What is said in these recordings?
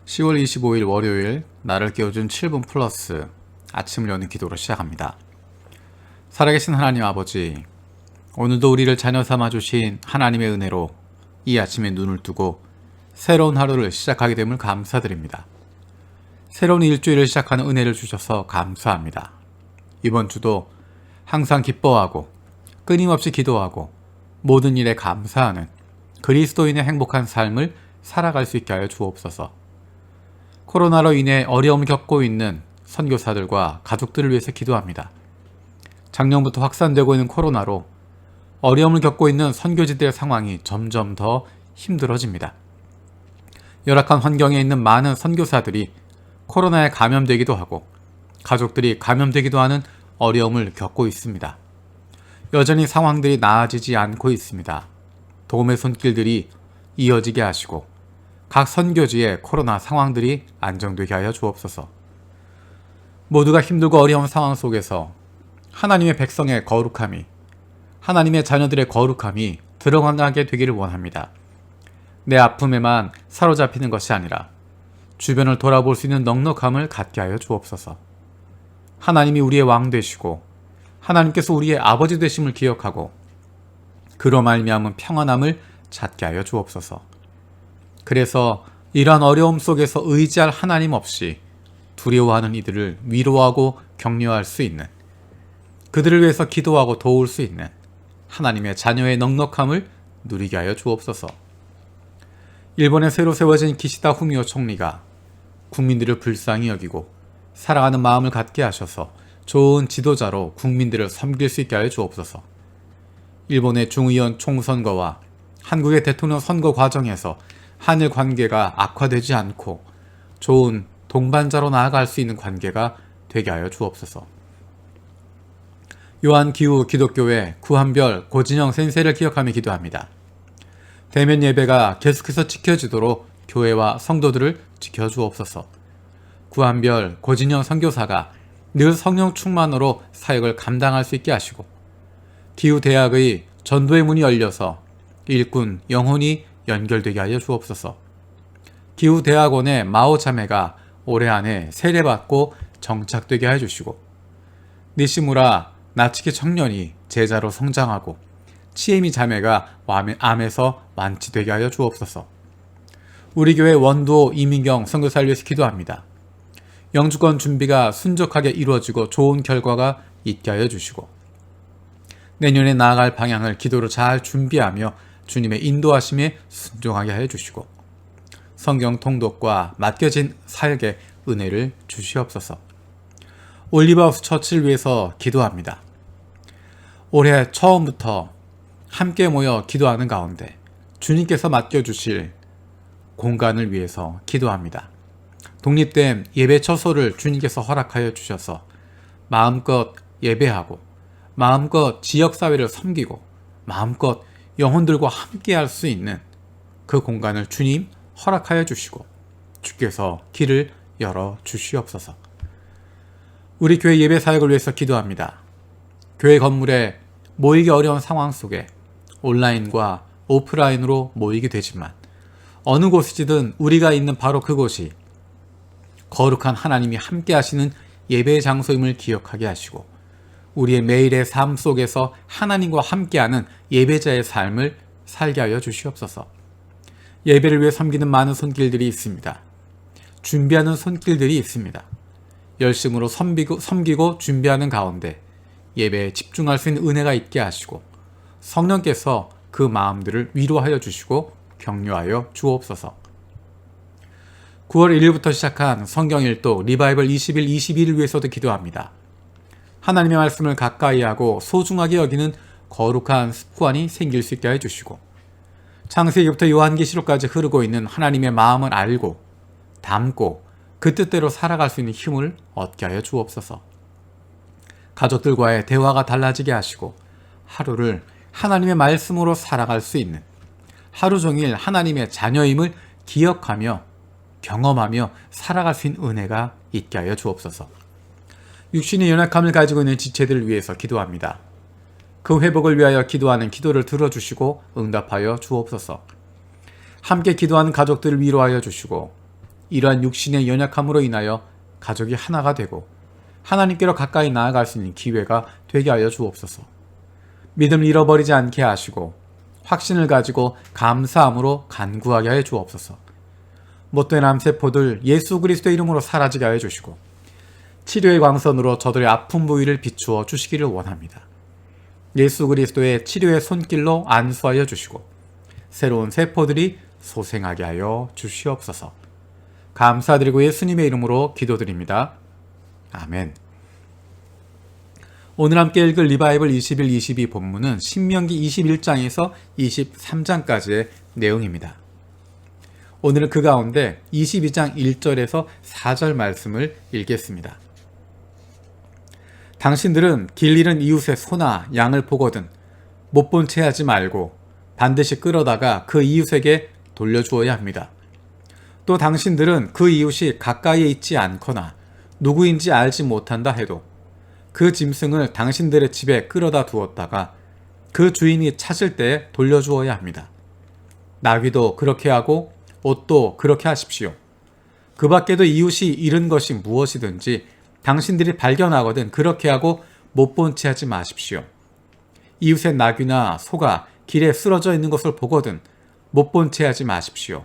10월 25일 월요일 나를 깨워준 7분 플러스 아침을 여는 기도로 시작합니다. 살아계신 하나님 아버지, 오늘도 우리를 자녀 삼아주신 하나님의 은혜로 이 아침에 눈을 뜨고 새로운 하루를 시작하게 됨을 감사드립니다. 새로운 일주일을 시작하는 은혜를 주셔서 감사합니다. 이번 주도 항상 기뻐하고 끊임없이 기도하고 모든 일에 감사하는 그리스도인의 행복한 삶을 살아갈 수 있게 하여 주옵소서. 코로나로 인해 어려움을 겪고 있는 선교사들과 가족들을 위해서 기도합니다. 작년부터 확산되고 있는 코로나로 어려움을 겪고 있는 선교지들의 상황이 점점 더 힘들어집니다. 열악한 환경에 있는 많은 선교사들이 코로나에 감염되기도 하고 가족들이 감염되기도 하는 어려움을 겪고 있습니다. 여전히 상황들이 나아지지 않고 있습니다. 도움의 손길들이 이어지게 하시고 각 선교지의 코로나 상황들이 안정되게 하여 주옵소서. 모두가 힘들고 어려운 상황 속에서 하나님의 백성의 거룩함이, 하나님의 자녀들의 거룩함이 드러나게 되기를 원합니다. 내 아픔에만 사로잡히는 것이 아니라 주변을 돌아볼 수 있는 넉넉함을 갖게 하여 주옵소서. 하나님이 우리의 왕 되시고 하나님께서 우리의 아버지 되심을 기억하고 그로 말미암은 평안함을 찾게 하여 주옵소서. 그래서 이러한 어려움 속에서 의지할 하나님 없이 두려워하는 이들을 위로하고 격려할 수 있는, 그들을 위해서 기도하고 도울 수 있는 하나님의 자녀의 넉넉함을 누리게 하여 주옵소서. 일본에 새로 세워진 기시다 후미오 총리가 국민들을 불쌍히 여기고 사랑하는 마음을 갖게 하셔서 좋은 지도자로 국민들을 섬길 수 있게 하여 주옵소서. 일본의 중의원 총선거와 한국의 대통령 선거 과정에서 한일 관계가 악화되지 않고 좋은 동반자로 나아갈 수 있는 관계가 되게 하여 주옵소서. 요한기후 기독교회 구한별 고진영 센세를 기억하며 기도합니다. 대면 예배가 계속해서 지켜지도록 교회와 성도들을 지켜주옵소서. 구한별 고진영 선교사가 늘 성령 충만으로 사역을 감당할 수 있게 하시고 기후대학의 전도의 문이 열려서 일꾼 영혼이 연결되게 하여 주옵소서. 기후대학원의 마오 자매가 올해 안에 세례받고 정착되게 하여 주시고 니시무라 나치키 청년이 제자로 성장하고 치에미 자매가 암에서 완치되게 하여 주옵소서. 우리 교회 원도 이민경 선교사를 위해서 기도합니다. 영주권 준비가 순적하게 이루어지고 좋은 결과가 있게 하여 주시고 내년에 나아갈 방향을 기도로 잘 준비하며 주님의 인도하심에 순종하게 하여 주시고 성경 통독과 맡겨진 사역의 은혜를 주시옵소서. 올리브하우스 처치를 위해서 기도합니다. 올해 처음부터 함께 모여 기도하는 가운데 주님께서 맡겨주실 공간을 위해서 기도합니다. 독립된 예배 처소를 주님께서 허락하여 주셔서 마음껏 예배하고 마음껏 지역사회를 섬기고 마음껏 영혼들과 함께 할 수 있는 그 공간을 주님 허락하여 주시고 주께서 길을 열어 주시옵소서. 우리 교회 예배 사역을 위해서 기도합니다. 교회 건물에 모이기 어려운 상황 속에 온라인과 오프라인으로 모이게 되지만 어느 곳이든 우리가 있는 바로 그곳이 거룩한 하나님이 함께 하시는 예배의 장소임을 기억하게 하시고 우리의 매일의 삶 속에서 하나님과 함께하는 예배자의 삶을 살게 하여 주시옵소서. 예배를 위해 섬기는 많은 손길들이 있습니다. 준비하는 손길들이 있습니다. 열심으로 섬기고 준비하는 가운데 예배에 집중할 수 있는 은혜가 있게 하시고 성령께서 그 마음들을 위로하여 주시고 격려하여 주옵소서. 9월 1일부터 시작한 성경 일독 리바이벌 20일 22일을 위해서도 기도합니다. 하나님의 말씀을 가까이 하고 소중하게 여기는 거룩한 습관이 생길 수 있게 해주시고 창세기부터 요한계시록까지 흐르고 있는 하나님의 마음을 알고 담고 그 뜻대로 살아갈 수 있는 힘을 얻게 하여 주옵소서. 가족들과의 대화가 달라지게 하시고 하루를 하나님의 말씀으로 살아갈 수 있는 하루 종일 하나님의 자녀임을 기억하며 경험하며 살아갈 수 있는 은혜가 있게 하여 주옵소서. 육신의 연약함을 가지고 있는 지체들을 위해서 기도합니다. 그 회복을 위하여 기도하는 기도를 들어주시고 응답하여 주옵소서. 함께 기도하는 가족들을 위로하여 주시고 이러한 육신의 연약함으로 인하여 가족이 하나가 되고 하나님께로 가까이 나아갈 수 있는 기회가 되게 하여 주옵소서. 믿음을 잃어버리지 않게 하시고 확신을 가지고 감사함으로 간구하게 하여 주옵소서. 못된 암세포들 예수 그리스도의 이름으로 사라지게 하여 주시고 치료의 광선으로 저들의 아픈 부위를 비추어 주시기를 원합니다. 예수 그리스도의 치료의 손길로 안수하여 주시고 새로운 세포들이 소생하게 하여 주시옵소서. 감사드리고 예수님의 이름으로 기도드립니다. 아멘. 오늘 함께 읽을 리바이블 21-22 본문은 신명기 21장에서 23장까지의 내용입니다. 오늘은 그 가운데 22장 1절에서 4절 말씀을 읽겠습니다. 당신들은 길 잃은 이웃의 소나 양을 보거든 못 본 채 하지 말고 반드시 끌어다가 그 이웃에게 돌려주어야 합니다. 또 당신들은 그 이웃이 가까이에 있지 않거나 누구인지 알지 못한다 해도 그 짐승을 당신들의 집에 끌어다 두었다가 그 주인이 찾을 때 돌려주어야 합니다. 나귀도 그렇게 하고 옷도 그렇게 하십시오. 그 밖에도 이웃이 잃은 것이 무엇이든지 당신들이 발견하거든 그렇게 하고 못 본 채 하지 마십시오. 이웃의 나귀나 소가 길에 쓰러져 있는 것을 보거든 못 본 채 하지 마십시오.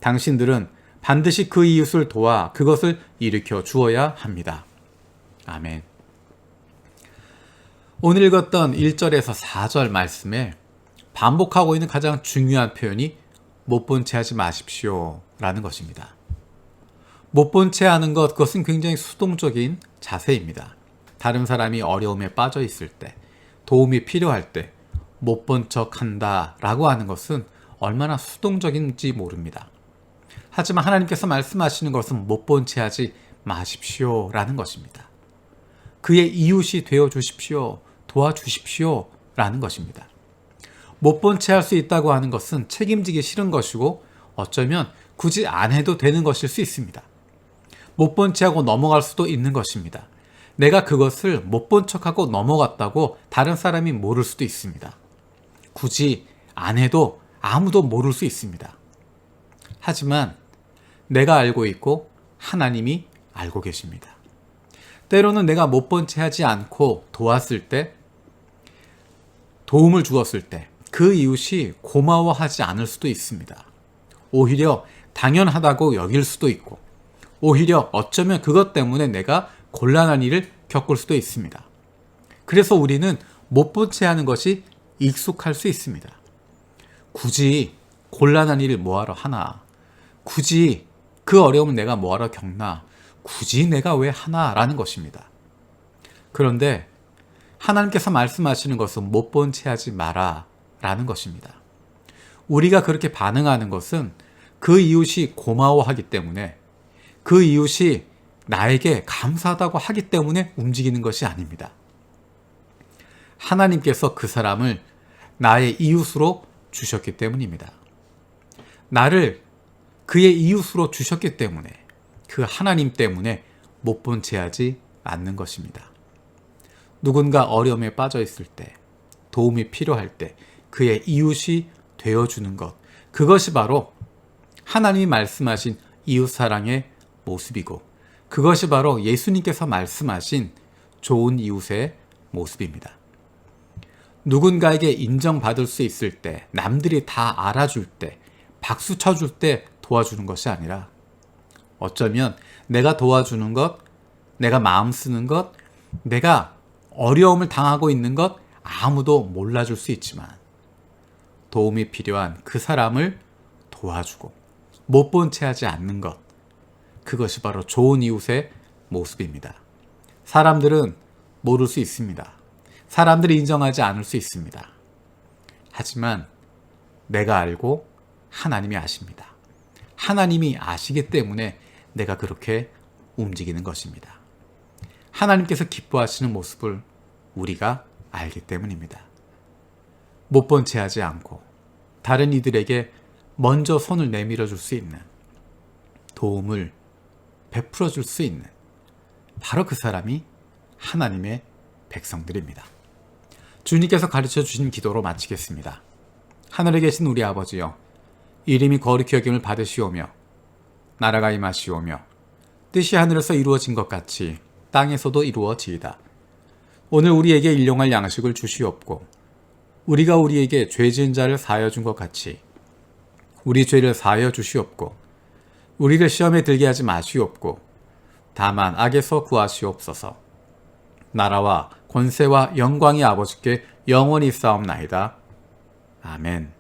당신들은 반드시 그 이웃을 도와 그것을 일으켜 주어야 합니다. 아멘. 오늘 읽었던 1절에서 4절 말씀에 반복하고 있는 가장 중요한 표현이 못 본 채 하지 마십시오 라는 것입니다. 못 본 채 하는 것, 그것은 굉장히 수동적인 자세입니다. 다른 사람이 어려움에 빠져 있을 때, 도움이 필요할 때 못 본 척 한다 라고 하는 것은 얼마나 수동적인지 모릅니다. 하지만 하나님께서 말씀하시는 것은 못 본 채 하지 마십시오 라는 것입니다. 그의 이웃이 되어 주십시오, 도와주십시오 라는 것입니다. 못 본 채 할 수 있다고 하는 것은 책임지기 싫은 것이고 어쩌면 굳이 안 해도 되는 것일 수 있습니다. 못 본 채 하고 넘어갈 수도 있는 것입니다. 내가 그것을 못 본 척하고 넘어갔다고 다른 사람이 모를 수도 있습니다. 굳이 안 해도 아무도 모를 수 있습니다. 하지만 내가 알고 있고 하나님이 알고 계십니다. 때로는 내가 못 본 채 하지 않고 도왔을 때, 도움을 주었을 때 그 이웃이 고마워하지 않을 수도 있습니다. 오히려 당연하다고 여길 수도 있고 오히려 어쩌면 그것 때문에 내가 곤란한 일을 겪을 수도 있습니다. 그래서 우리는 못 본 채 하는 것이 익숙할 수 있습니다. 굳이 곤란한 일을 뭐하러 하나? 굳이 그 어려움을 내가 뭐하러 겪나? 굳이 내가 왜 하나? 라는 것입니다. 그런데 하나님께서 말씀하시는 것은 못 본 채 하지 마라 라는 것입니다. 우리가 그렇게 반응하는 것은 그 이웃이 고마워하기 때문에, 그 이웃이 나에게 감사하다고 하기 때문에 움직이는 것이 아닙니다. 하나님께서 그 사람을 나의 이웃으로 주셨기 때문입니다. 나를 그의 이웃으로 주셨기 때문에, 그 하나님 때문에 못 본 채 하지 않는 것입니다. 누군가 어려움에 빠져 있을 때, 도움이 필요할 때 그의 이웃이 되어주는 것, 그것이 바로 하나님이 말씀하신 이웃사랑의 모습이고 그것이 바로 예수님께서 말씀하신 좋은 이웃의 모습입니다. 누군가에게 인정받을 수 있을 때, 남들이 다 알아줄 때, 박수 쳐줄 때 도와주는 것이 아니라 어쩌면 내가 도와주는 것, 내가 마음 쓰는 것, 내가 어려움을 당하고 있는 것 아무도 몰라줄 수 있지만 도움이 필요한 그 사람을 도와주고 못 본 채 하지 않는 것, 그것이 바로 좋은 이웃의 모습입니다. 사람들은 모를 수 있습니다. 사람들이 인정하지 않을 수 있습니다. 하지만 내가 알고 하나님이 아십니다. 하나님이 아시기 때문에 내가 그렇게 움직이는 것입니다. 하나님께서 기뻐하시는 모습을 우리가 알기 때문입니다. 못 본 채 하지 않고 다른 이들에게 먼저 손을 내밀어 줄 수 있는, 도움을 베풀어 줄 수 있는 바로 그 사람이 하나님의 백성들입니다. 주님께서 가르쳐 주신 기도로 마치겠습니다. 하늘에 계신 우리 아버지여, 이름이 거룩히 여김을 받으시오며 나라가 임하시오며 뜻이 하늘에서 이루어진 것 같이 땅에서도 이루어지이다. 오늘 우리에게 일용할 양식을 주시옵고 우리가 우리에게 죄 지은 자를 사하여 준 것 같이 우리 죄를 사하여 주시옵고 우리를 시험에 들게 하지 마시옵고 다만 악에서 구하시옵소서. 나라와 권세와 영광이 아버지께 영원히 있사옵나이다. 아멘.